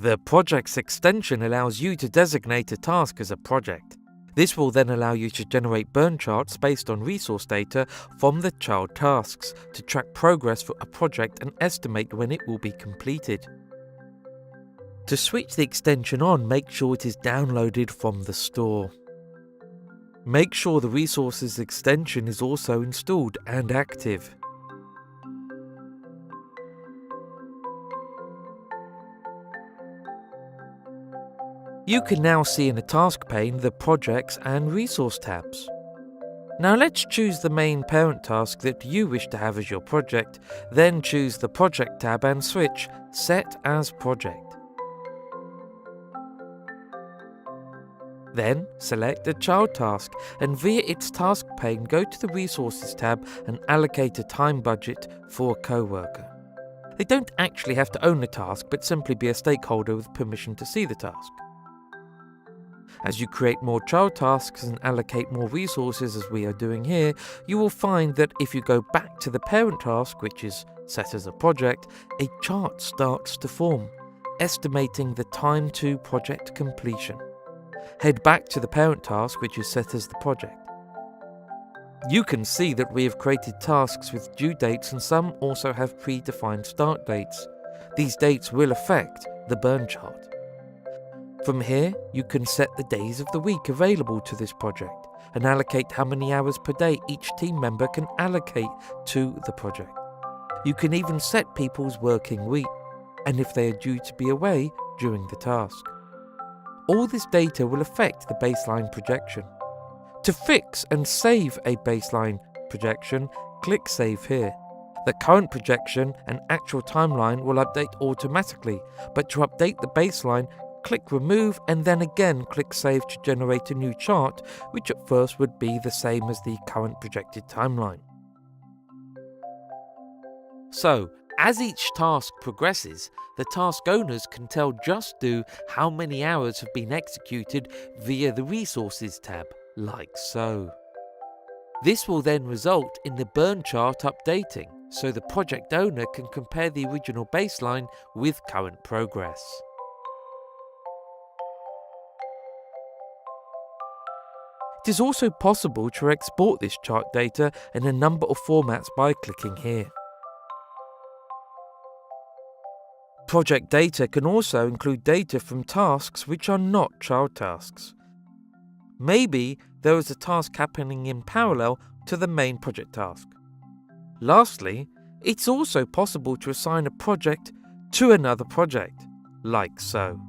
The project's extension allows you to designate a task as a project. This will then allow you to generate burn charts based on resource data from the child tasks to track progress for a project and estimate when it will be completed. To switch the extension on, make sure it is downloaded from the store. Make sure the resources extension is also installed and active. You can now see in the task pane the projects and resource tabs. Now let's choose the main parent task that you wish to have as your project, then choose the project tab and switch Set as Project. Then select the child task and via its task pane go to the Resources tab and allocate a time budget for a co-worker. They don't actually have to own the task but simply be a stakeholder with permission to see the task. As you create more child tasks and allocate more resources as we are doing here, you will find that if you go back to the parent task, which is set as a project, a chart starts to form, estimating the time to project completion. Head back to the parent task, which is set as the project. You can see that we have created tasks with due dates and some also have predefined start dates. These dates will affect the burn chart. From here, you can set the days of the week available to this project and allocate how many hours per day each team member can allocate to the project. You can even set people's working week and if they are due to be away during the task. All this data will affect the baseline projection. To fix and save a baseline projection, click Save here. The current projection and actual timeline will update automatically, but to update the baseline, click Remove and then again click Save to generate a new chart, which at first would be the same as the current projected timeline. So, as each task progresses, the task owners can tell JustDo how many hours have been executed via the Resources tab, like so. This will then result in the burn chart updating, so the project owner can compare the original baseline with current progress. It is also possible to export this chart data in a number of formats by clicking here. Project data can also include data from tasks which are not child tasks. Maybe there is a task happening in parallel to the main project task. Lastly, it's also possible to assign a project to another project, like so.